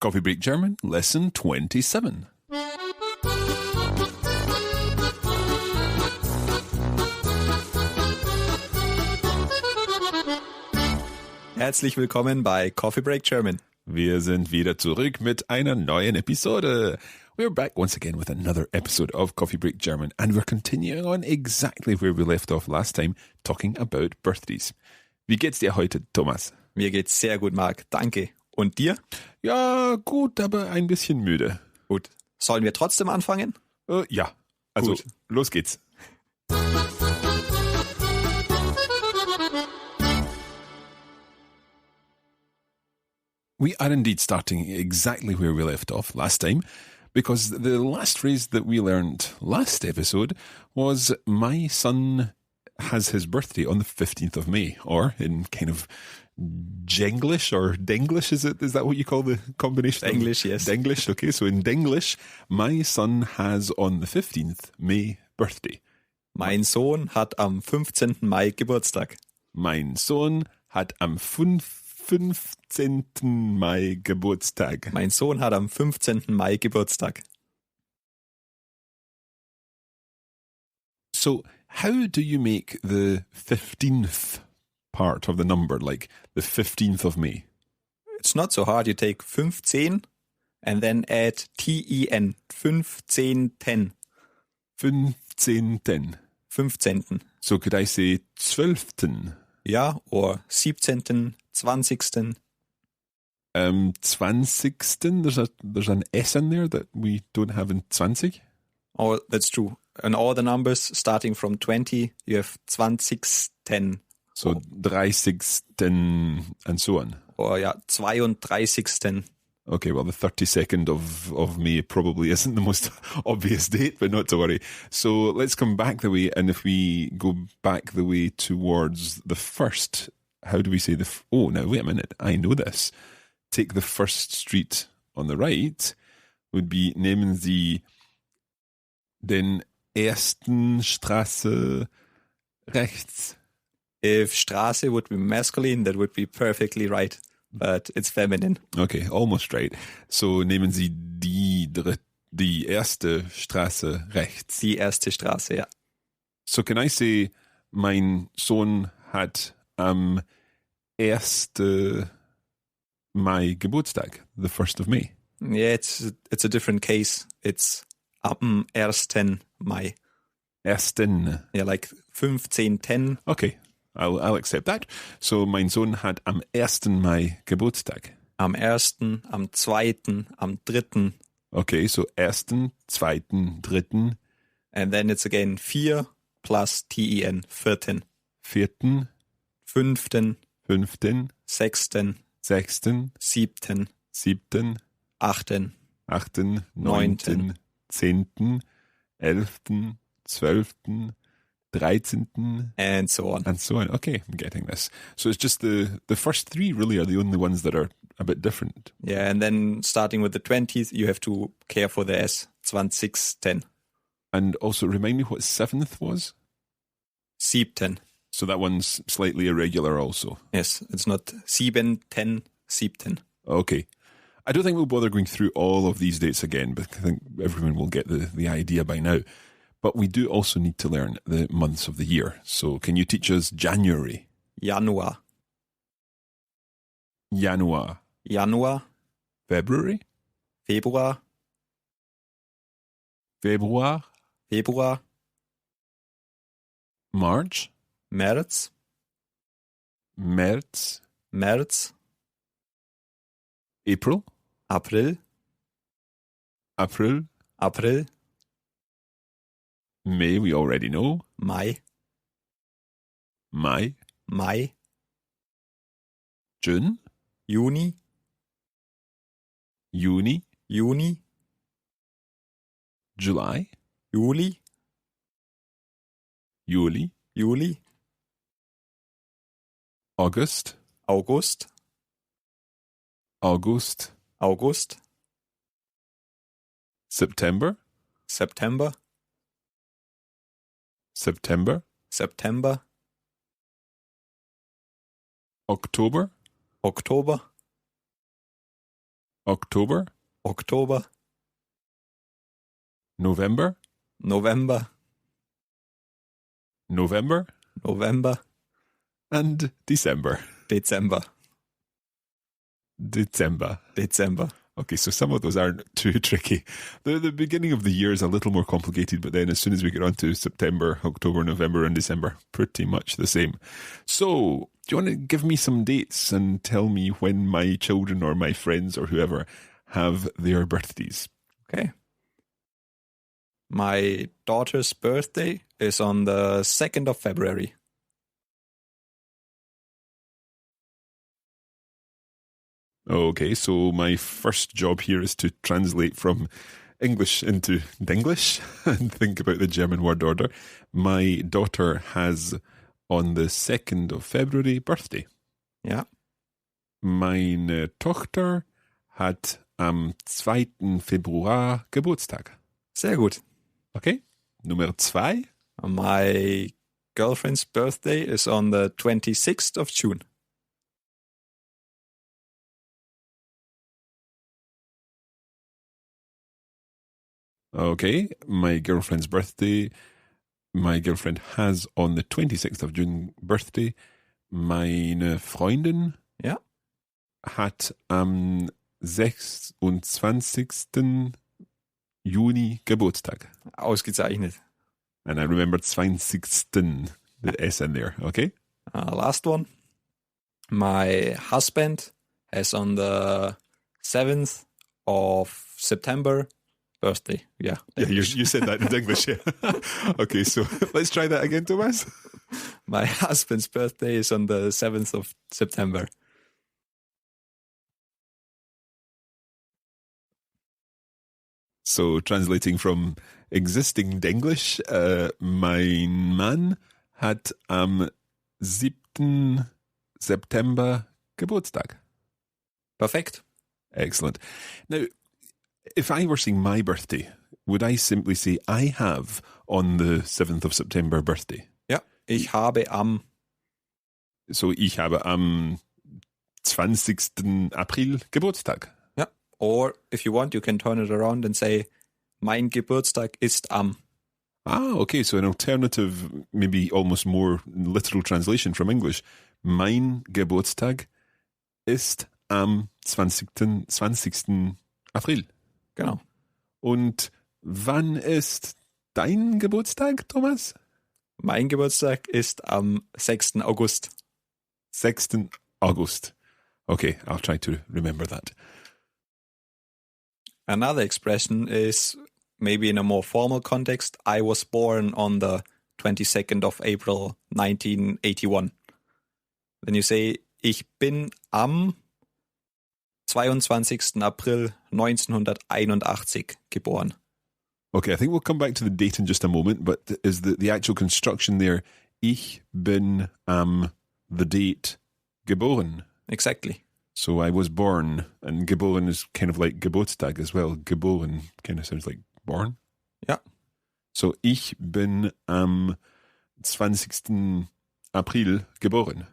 Coffee Break German, Lesson 27. Herzlich willkommen bei Coffee Break German. Wir sind wieder zurück mit einer neuen Episode. We're back once again with another episode of Coffee Break German, and we're continuing on exactly where we left off last time, talking about birthdays. Wie geht's dir heute, Thomas? Mir geht's sehr gut, Marc. Danke. Und dir? Ja, gut, aber ein bisschen müde. Gut. Sollen wir trotzdem anfangen? Ja, also Gut. Los geht's. We are indeed starting exactly where we left off last time, because the last phrase that we learned last episode was, my son has his birthday on the 15th of May, or in kind of Jenglish or Denglish, is that what you call the combination? English, yes. Denglish, okay, so in Denglish, my son has on the 15th May birthday. Mein Sohn hat am 15. Mai Geburtstag. Mein Sohn hat am 15. Mai Geburtstag. Mein Sohn hat am 15. Mai Geburtstag. So, how do you make the 15th part of the number, like the 15th of May? It's not so hard. You take 15 and then add ten. 15. 15. 15. So could I say 12. Ja, or 17. 20. 20. There's an S in there that we don't have in 20. Oh, that's true. And all the numbers starting from 20, you have 20. So 30. and so on. Or ja, 32. Okay, well, the 32nd of May probably isn't the most obvious date, but not to worry. So let's come back the way, and if we go back the way towards the first, how do we say oh, now, wait a minute, I know this. Take the first street on the right would be, nehmen Sie den ersten Straße rechts. If Straße would be masculine, that would be perfectly right. But it's feminine. Okay, almost right. So nehmen Sie die erste Straße rechts. Die erste Straße, ja. So can I say, mein Sohn hat am 1. Mai Geburtstag, the 1st of May? Yeah, it's a different case. It's am 1. Mai. Ersten. Yeah, like 15. Okay, I'll accept that. So mein Sohn hat am 1. Mai Geburtstag. Am 1., am 2., am 3. Okay, so 1., 2., 3. And then it's again 4 plus ten, 14. 4., 5., 5., 6., 6., 7., 7., 8., 8., 9., 10., 11., 12., 13. and so on. And so on. Okay, I'm getting this. So it's just the first three really are the only ones that are a bit different. Yeah, and then starting with the 20th, you have to care for the S. 20. And also remind me what 7th was? 7. So that one's slightly irregular also. Yes, it's not 7, 10, 7. Okay. I don't think we'll bother going through all of these dates again, but I think everyone will get the idea by now. But we do also need to learn the months of the year. So can you teach us January? Januar. Januar. Januar. February? Februar. Februar? Februar. March? März. März? März. April? April. April? April. May, we already know. Mai. Mai? Mai. June? Juni. Juni? Juni. July? Juli. Juli? Juli. August? August. August? August. September? September. September? September. October? Oktober. October, Oktober, November, November, November, November, and December. Dezember, December. Dezember. Okay, so some of those aren't too tricky. The beginning of the year is a little more complicated, but then as soon as we get on to September, October, November, and December, pretty much the same. So, do you want to give me some dates and tell me when my children or my friends or whoever have their birthdays? Okay. My daughter's birthday is on the 2nd of February. Okay, so my first job here is to translate from English into Denglish and think about the German word order. My daughter has on the 2nd of February birthday. Ja. Meine Tochter hat am 2. Februar Geburtstag. Sehr gut. Okay, Nummer 2. My girlfriend's birthday is on the 26th of June. Okay, my girlfriend's birthday. My girlfriend has on the 26th of June birthday. Meine Freundin Ja. hat am 26. Juni Geburtstag. Ausgezeichnet. And I remember 20. The S in there, okay? Last one. My husband has on the 7th of September birthday. Yeah. Yeah, you said that in English, yeah. Okay, so let's try that again, Thomas. My husband's birthday is on the 7th of September. So translating from existing Denglish, mein Mann hat am 7. September Geburtstag. Perfekt. Excellent. Now, if I were saying my birthday, would I simply say I have on the 7th of September birthday? Ja. Ich habe am. So ich habe am 20. April Geburtstag. Ja. Or if you want, you can turn it around and say, mein Geburtstag ist am. Ah, okay. So an alternative, maybe almost more literal translation from English. Mein Geburtstag ist am 20. April. Genau. Und wann ist dein Geburtstag, Thomas? Mein Geburtstag ist am 6. August. 6. August. Okay, I'll try to remember that. Another expression is maybe in a more formal context. I was born on the 22nd of April 1981. Then you say, ich bin am 22. April 1981 geboren. Okay, I think we'll come back to the date in just a moment, but is the actual construction there, ich bin am the date geboren? Exactly. So I was born, and geboren is kind of like Geburtstag as well. Geboren kind of sounds like born. Ja. So ich bin am 20. April geboren.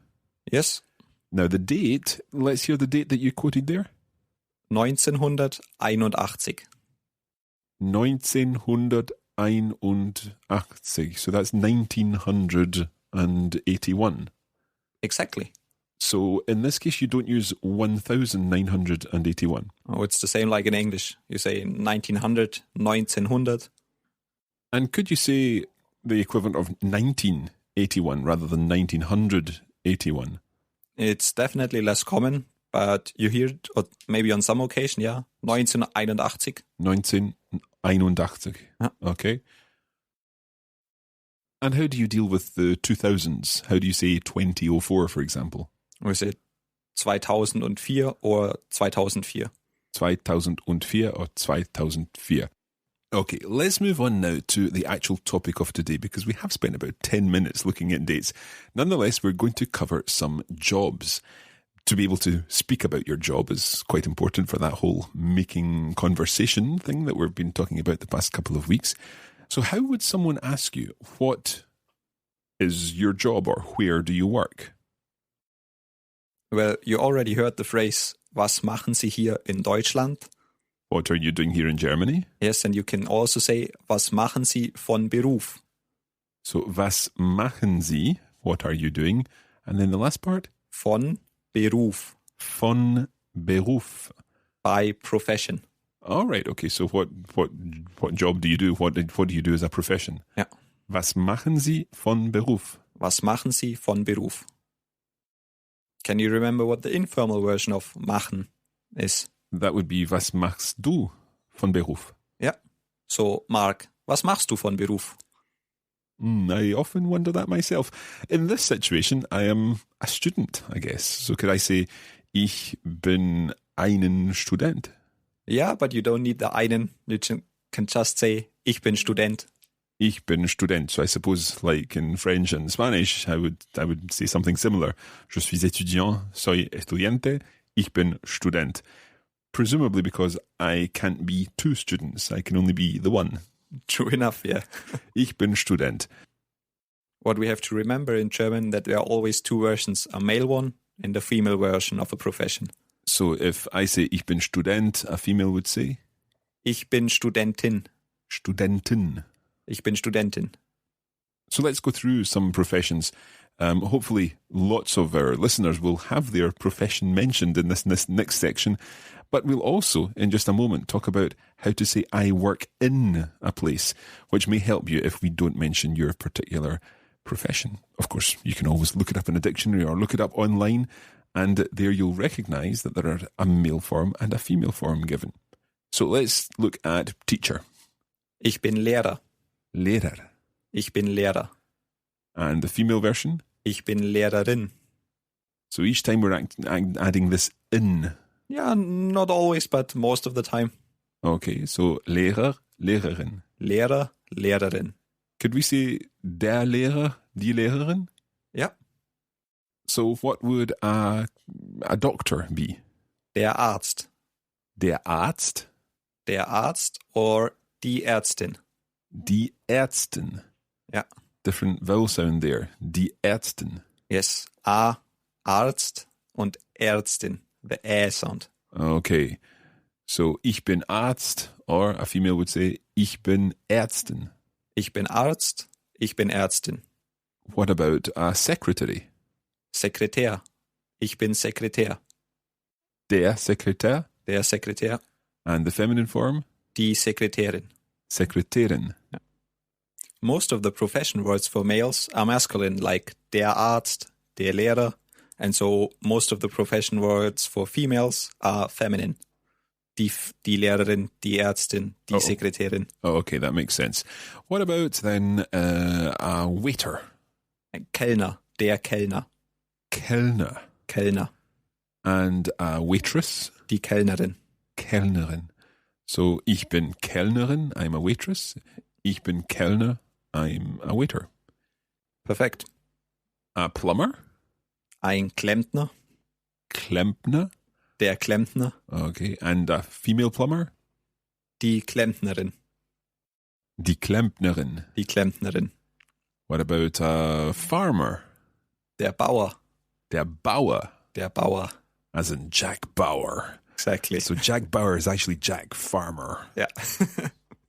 Yes. Now the date, let's hear the date that you quoted there. 1981. 1981. So that's 1981. Exactly. So in this case, you don't use 1981. Oh, it's the same like in English. You say 1900, 1900. And could you say the equivalent of 1981 rather than 1981? It's definitely less common, but you hear it, or maybe on some occasion, yeah. 1981. 1981. Ja. Okay. And how do you deal with the 2000s? How do you say 2004, for example? We say 2004 or 2004. 2004 or 2004. Okay, let's move on now to the actual topic of today because we have spent about 10 minutes looking at dates. Nonetheless, we're going to cover some jobs. To be able to speak about your job is quite important for that whole making conversation thing that we've been talking about the past couple of weeks. So how would someone ask you, what is your job or where do you work? Well, you already heard the phrase, was machen Sie hier in Deutschland? What are you doing here in Germany? Yes, and you can also say, was machen Sie von Beruf? So, was machen Sie? What are you doing? And then the last part? Von Beruf. Von Beruf. By profession. All right. Okay. So, what job do you do? What do you do as a profession? Ja. Was machen Sie von Beruf? Was machen Sie von Beruf? Can you remember what the informal version of machen is? That would be, was machst du von Beruf? Ja. So, Mark, was machst du von Beruf? I often wonder that myself. In this situation, I am a student, I guess. So could I say, ich bin einen Student? Yeah, but you don't need the einen. You can just say, ich bin Student. Ich bin Student. So I suppose, like in French and Spanish, I would say something similar. Je suis étudiant, soy estudiante, ich bin Student. Presumably because I can't be two students. I can only be the one. True enough, yeah. Ich bin Student. What we have to remember in German, that there are always two versions, a male one and a female version of a profession. So if I say ich bin Student, a female would say? Ich bin Studentin. Studentin. Ich bin Studentin. So let's go through some professions. Hopefully lots of our listeners will have their profession mentioned in this next section. But we'll also, in just a moment, talk about how to say I work in a place, which may help you if we don't mention your particular profession. Of course, you can always look it up in a dictionary or look it up online, and there you'll recognise that there are a male form and a female form given. So let's look at teacher. Ich bin Lehrer. Lehrer. Ich bin Lehrer. And the female version? Ich bin Lehrerin. So each time we're adding this in. Yeah, not always, but most of the time. Okay, so Lehrer, Lehrerin. Lehrer, Lehrerin. Could we say der Lehrer, die Lehrerin? Yeah. So what would a doctor be? Der Arzt. Der Arzt? Der Arzt or die Ärztin. Die Ärztin. Yeah. Different vowel sound there. Die Ärztin. Yes. A, Arzt und Ärztin. The Ä sound. Okay. So, ich bin Arzt, or a female would say, ich bin Ärztin. Ich bin Arzt, ich bin Ärztin. What about a secretary? Sekretär. Ich bin Sekretär. Der Sekretär? Der Sekretär. And the feminine form? Die Sekretärin. Sekretärin. Yeah. Most of the profession words for males are masculine, like der Arzt, der Lehrer, and so most of the profession words for females are feminine. Die Lehrerin, die Ärztin, die Sekretärin. Oh, okay, that makes sense. What about then a waiter? Ein Kellner, der Kellner. Kellner. Kellner. And a waitress? Die Kellnerin. Kellnerin. So, ich bin Kellnerin, I'm a waitress. Ich bin Kellner, I'm a waiter. Perfekt. A plumber? Ein Klempner. Klempner? Der Klempner. Okay, and a female plumber? Die Klempnerin. Die Klempnerin. Die Klempnerin. What about a farmer? Der Bauer. Der Bauer. Der Bauer. As in Jack Bauer. Exactly. So Jack Bauer is actually Jack Farmer. Yeah.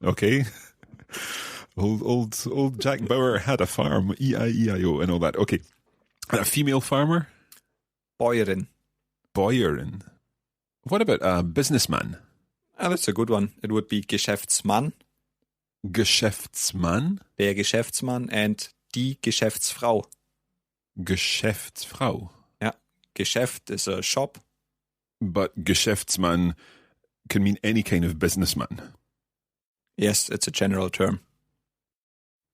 Okay. Old Jack Bauer had a farm, E-I-E-I-O and all that. Okay. And a female farmer? Bäuerin. Bäuerin. What about a businessman? That's a good one. It would be Geschäftsmann. Geschäftsmann? Der Geschäftsmann and die Geschäftsfrau. Geschäftsfrau. Yeah. Geschäft is a shop. But Geschäftsmann can mean any kind of businessman. Yes, it's a general term.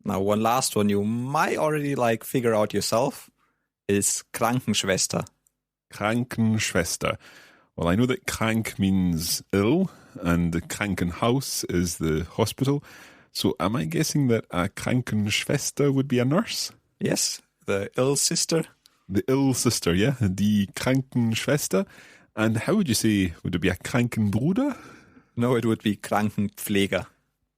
Now, one last one you might already figure out yourself is Krankenschwester. Krankenschwester. Well, I know that krank means ill, and the Krankenhaus is the hospital. So am I guessing that a Krankenschwester would be a nurse? Yes, the ill sister. The ill sister, yeah. Die Krankenschwester. And how would you say, would it be a Krankenbruder? No, it would be Krankenpfleger.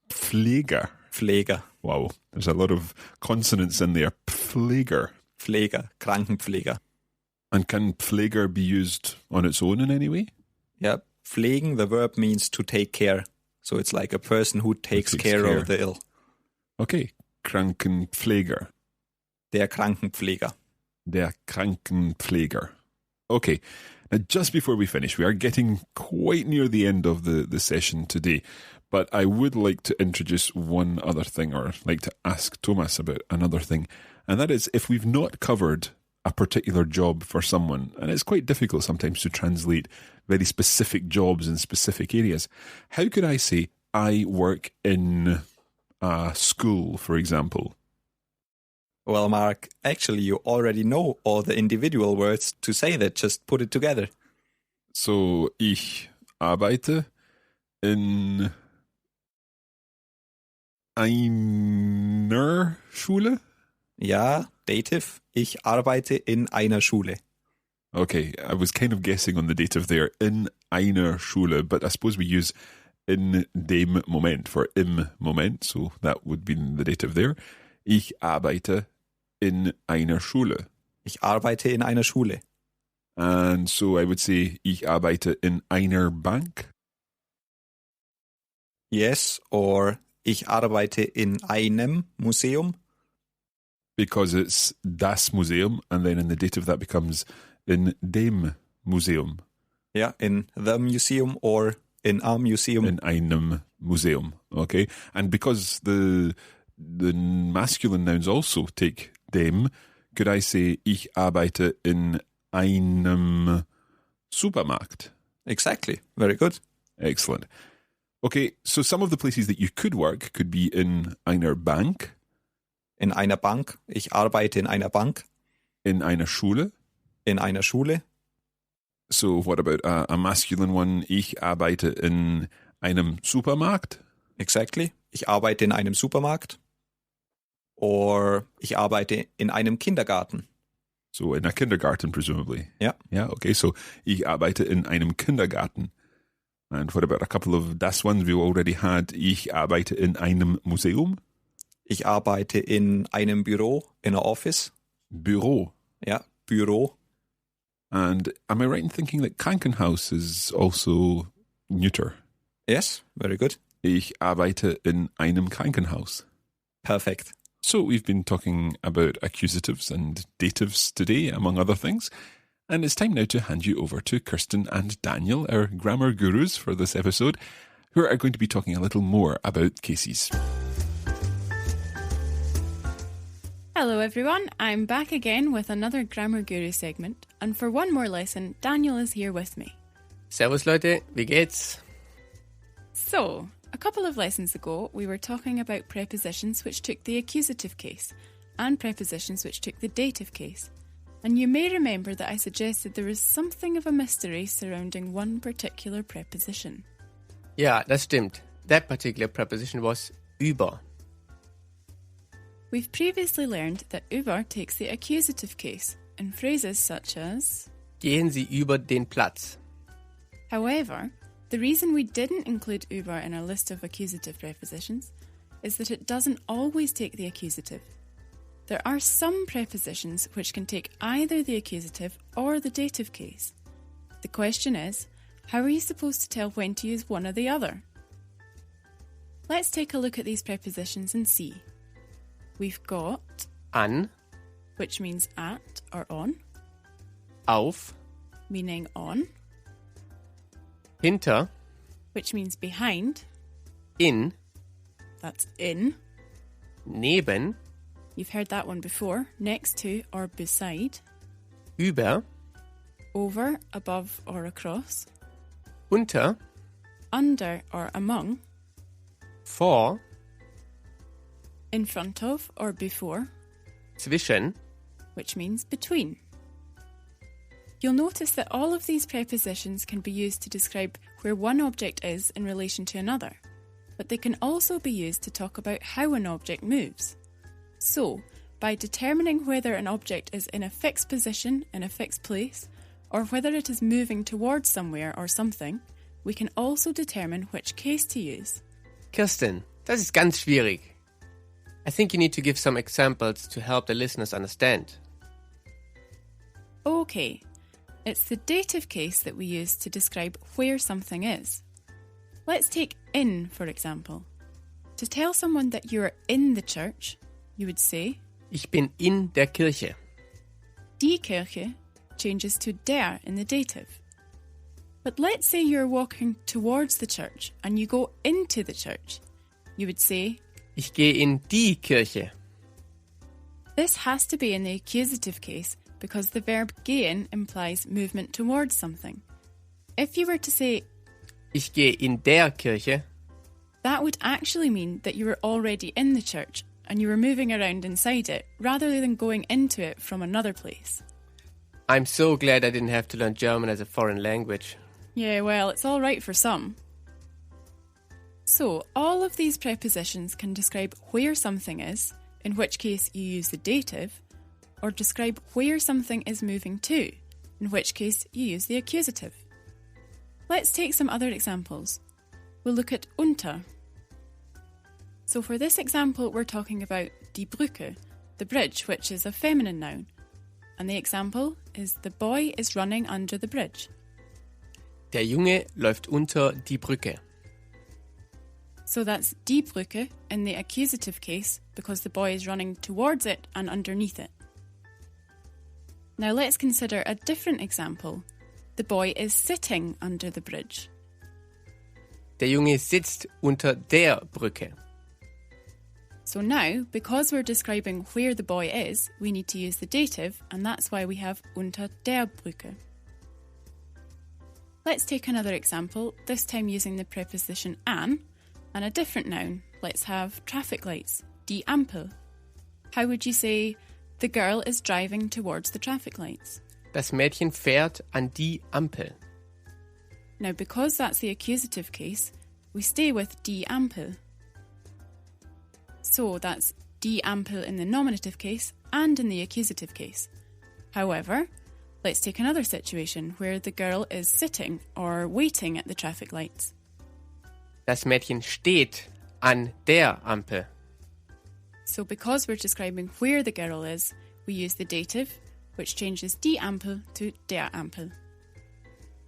Pfleger. Pfleger. Wow, there's a lot of consonants in there. Pfleger. Pfleger, Krankenpfleger. And can pfleger be used on its own in any way? Yeah, pflegen, the verb means to take care. So it's like a person who takes care of the ill. Okay, Krankenpfleger. Der Krankenpfleger. Der Krankenpfleger. Okay, now just before we finish, we are getting quite near the end of the session today, but I would like to introduce one other thing, or like to ask Thomas about another thing, and that is if we've not covered a particular job for someone, and it's quite difficult sometimes to translate very specific jobs in specific areas, how could I say, I work in a school, for example? Well, Mark, actually you already know all the individual words to say that. Just put it together. So, ich arbeite in einer Schule? Ja, Dative. Ich arbeite in einer Schule. Okay, I was kind of guessing on the dative there, in einer Schule, but I suppose we use in dem Moment for im Moment, so that would be the dative there. Ich arbeite in einer Schule. Ich arbeite in einer Schule. And so I would say, ich arbeite in einer Bank. Yes, or ich arbeite in einem Museum. Because it's das Museum, and then in the dative that becomes in dem Museum. Yeah, in the museum or in a museum. In einem Museum, okay? And because the masculine nouns also take dem, could I say, ich arbeite in einem Supermarkt? Exactly. Very good. Excellent. Okay, so some of the places that you could work could be in einer Bank. In einer Bank. Ich arbeite in einer Bank. In einer Schule. In einer Schule. So what about a masculine one? Ich arbeite in einem Supermarkt. Exactly. Ich arbeite in einem Supermarkt. Or ich arbeite in einem Kindergarten. So in a kindergarten, presumably. Yeah. Yeah, okay. So ich arbeite in einem Kindergarten. And what about a couple of das ones we already had? Ich arbeite in einem Museum. Ich arbeite in einem Büro, in a office. Büro. Ja, Büro. And am I right in thinking that Krankenhaus is also neuter? Yes, very good. Ich arbeite in einem Krankenhaus. Perfect. So we've been talking about accusatives and datives today, among other things. And it's time now to hand you over to Kirsten and Daniel, our grammar gurus for this episode, who are going to be talking a little more about cases. Hello everyone, I'm back again with another Grammar Guru segment, and for one more lesson, Daniel is here with me. Servus Leute, wie geht's? So, a couple of lessons ago, we were talking about prepositions which took the accusative case, and prepositions which took the dative case. And you may remember that I suggested there was something of a mystery surrounding one particular preposition. Ja, das stimmt. That particular preposition was über. We've previously learned that über takes the accusative case in phrases such as Gehen Sie über den Platz. However, the reason we didn't include über in our list of accusative prepositions is that it doesn't always take the accusative. There are some prepositions which can take either the accusative or the dative case. The question is, how are you supposed to tell when to use one or the other? Let's take a look at these prepositions and see. We've got An, which means at or on, auf, meaning on, hinter, which means behind, in, that's in. neben, You've heard that one before, next to or beside, über, over, above or across, unter, under or among, vor, in front of or before, zwischen, which means between. You'll notice that all of these prepositions can be used to describe where one object is in relation to another, but they can also be used to talk about how an object moves. So, by determining whether an object is in a fixed position, in a fixed place, or whether it is moving towards somewhere or something, we can also determine which case to use. Kirsten, das ist ganz schwierig. I think you need to give some examples to help the listeners understand. Okay, it's the dative case that we use to describe where something is. Let's take in, for example. To tell someone that you're in the church, you would say, Ich bin in der Kirche. Die Kirche changes to der in the dative. But let's say you're walking towards the church and you go into the church. You would say, Ich gehe in die Kirche. This has to be in the accusative case because the verb gehen implies movement towards something. If you were to say, Ich gehe in der Kirche, that would actually mean that you were already in the church and you were moving around inside it rather than going into it from another place. I'm so glad I didn't have to learn German as a foreign language. Yeah, well, it's all right for some. So, all of these prepositions can describe where something is, in which case you use the dative, or describe where something is moving to, in which case you use the accusative. Let's take some other examples. We'll look at unter. So for this example, we're talking about die Brücke, the bridge, which is a feminine noun. And the example is the boy is running under the bridge. Der Junge läuft unter die Brücke. So that's die Brücke in the accusative case because the boy is running towards it and underneath it. Now let's consider a different example. The boy is sitting under the bridge. Der Junge sitzt unter der Brücke. So now, because we're describing where the boy is, we need to use the dative, and that's why we have unter der Brücke. Let's take another example, this time using the preposition an, and a different noun. Let's have traffic lights, die Ampel. How would you say, the girl is driving towards the traffic lights? Das Mädchen fährt an die Ampel. Now, because that's the accusative case, we stay with die Ampel. So that's die Ampel in the nominative case and in the accusative case. However, let's take another situation where the girl is sitting or waiting at the traffic lights. Das Mädchen steht an der Ampel. So because we're describing where the girl is, we use the dative, which changes die Ampel to der Ampel.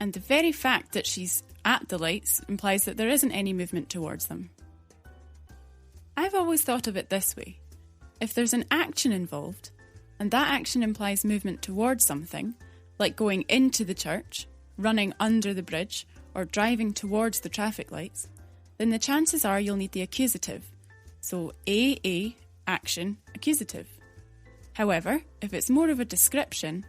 And the very fact that she's at the lights implies that there isn't any movement towards them. I've always thought of it this way. If there's an action involved, and that action implies movement towards something, like going into the church, running under the bridge, or driving towards the traffic lights, then the chances are you'll need the accusative. So a action, accusative. However, if it's more of a description,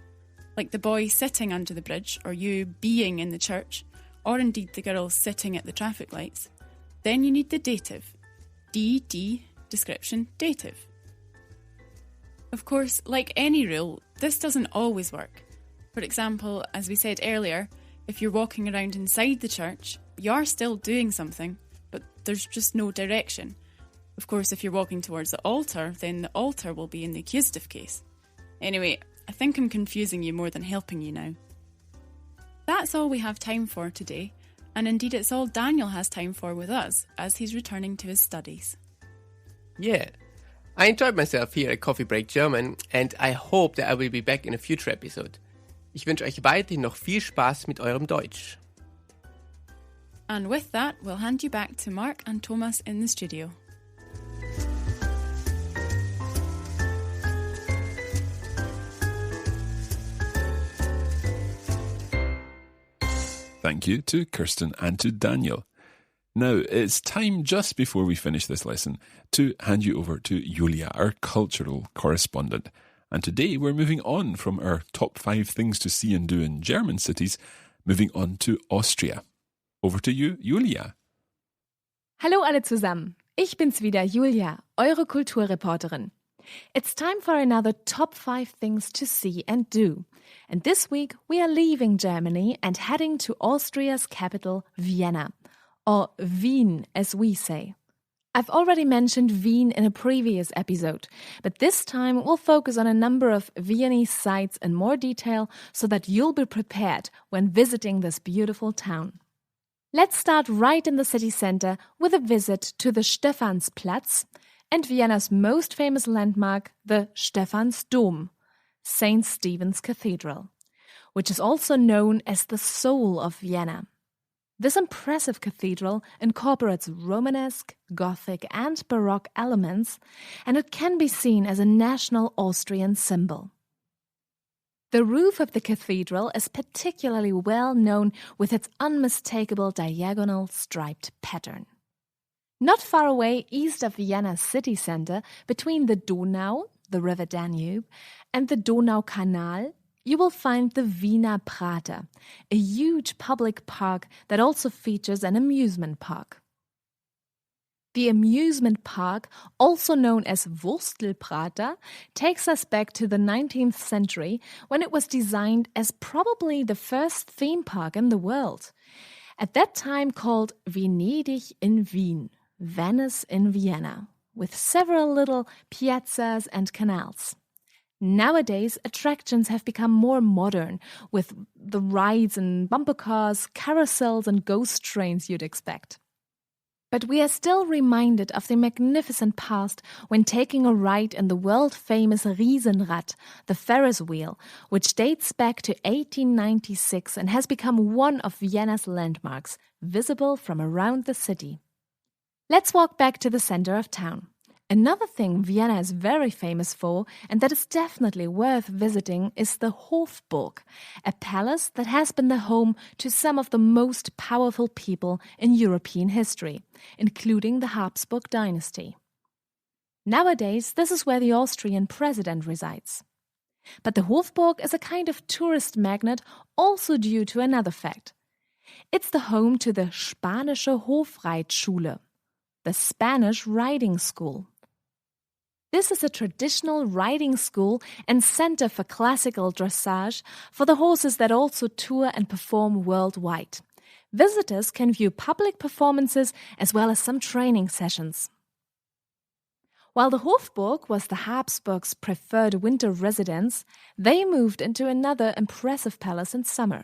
like the boy sitting under the bridge, or you being in the church, or indeed the girl sitting at the traffic lights, then you need the dative. Die, description, dative. Of course, like any rule, this doesn't always work. For example, as we said earlier, if you're walking around inside the church, you're still doing something, but there's just no direction. Of course, if you're walking towards the altar, then the altar will be in the accusative case. Anyway, I think I'm confusing you more than helping you now. That's all we have time for today, and indeed it's all Daniel has time for with us as he's returning to his studies. Yeah, I enjoyed myself here at Coffee Break German and I hope that I will be back in a future episode. Ich wünsche euch weiterhin noch viel Spaß mit eurem Deutsch. And with that, we'll hand you back to Mark and Thomas in the studio. Thank you to Kirsten and to Daniel. Now, it's time just before we finish this lesson to hand you over to Julia, our cultural correspondent. And today we're moving on from our top 5 things to see and do in German cities, moving on to Austria. Over to you, Julia. Hallo alle zusammen. Ich bin's wieder, Julia, eure Kulturreporterin. It's time for another top 5 things to see and do. And this week we are leaving Germany and heading to Austria's capital, Vienna, or Wien as we say. I've already mentioned Wien in a previous episode, but this time we'll focus on a number of Viennese sites in more detail so that you'll be prepared when visiting this beautiful town. Let's start right in the city center with a visit to the Stephansplatz and Vienna's most famous landmark, the Stephansdom, St. Stephen's Cathedral. which is also known as the soul of Vienna. This impressive cathedral incorporates Romanesque, Gothic, and Baroque elements, and it can be seen as a national Austrian symbol. The roof of the cathedral is particularly well known with its unmistakable diagonal striped pattern. Not far away east of Vienna's city center, between the Donau, the river Danube, and the Donaukanal, you will find the Wiener Prater, a huge public park that also features an amusement park. The amusement park, also known as Wurstelprater, takes us back to the 19th century when it was designed as probably the first theme park in the world, at that time called Venedig in Wien, Venice in Vienna, with several little piazzas and canals. Nowadays, attractions have become more modern, with the rides and bumper cars, carousels and ghost trains you'd expect. But we are still reminded of the magnificent past when taking a ride in the world-famous Riesenrad, the Ferris wheel, which dates back to 1896 and has become one of Vienna's landmarks, visible from around the city. Let's walk back to the center of town. Another thing Vienna is very famous for, and that is definitely worth visiting, is the Hofburg, a palace that has been the home to some of the most powerful people in European history, including the Habsburg dynasty. Nowadays, this is where the Austrian president resides. But the Hofburg is a kind of tourist magnet also due to another fact. It's the home to the Spanische Hofreitschule, the Spanish riding school. This is a traditional riding school and center for classical dressage for the horses that also tour and perform worldwide. Visitors can view public performances as well as some training sessions. While the Hofburg was the Habsburgs' preferred winter residence, they moved into another impressive palace in summer.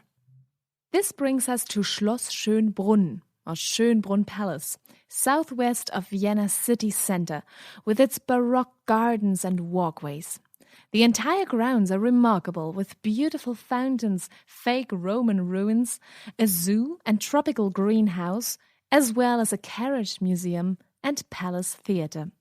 This brings us to Schloss Schönbrunn, or Schönbrunn Palace, southwest of Vienna's city center, with its baroque gardens and walkways. The entire grounds are remarkable, with beautiful fountains, fake Roman ruins, a zoo and tropical greenhouse, as well as a carriage museum and palace theater.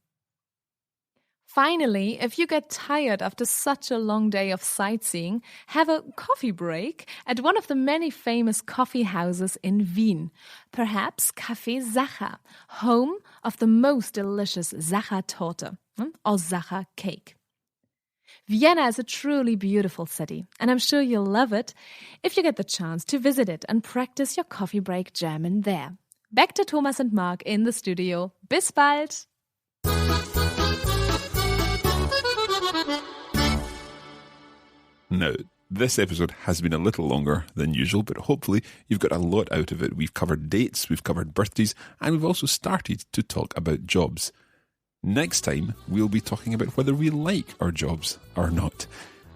Finally, if you get tired after such a long day of sightseeing, have a coffee break at one of the many famous coffee houses in Wien, perhaps Café Sacher, home of the most delicious Sacher-Torte, or Sacher cake. Vienna is a truly beautiful city, and I'm sure you'll love it if you get the chance to visit it and practice your coffee break German there. Back to Thomas and Mark in the studio. Bis bald! Now, this episode has been a little longer than usual, but hopefully you've got a lot out of it. We've covered dates, we've covered birthdays, and we've also started to talk about jobs. Next time, we'll be talking about whether we like our jobs or not.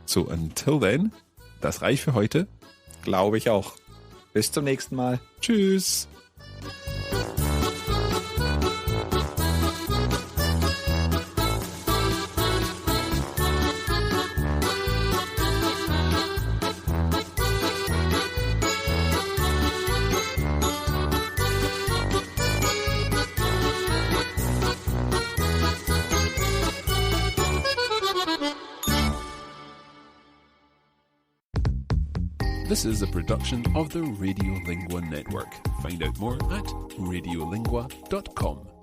So until then, das reicht für heute. Glaube ich auch. Bis zum nächsten Mal. Tschüss. This is a production of the Radiolingua Network. Find out more at radiolingua.com.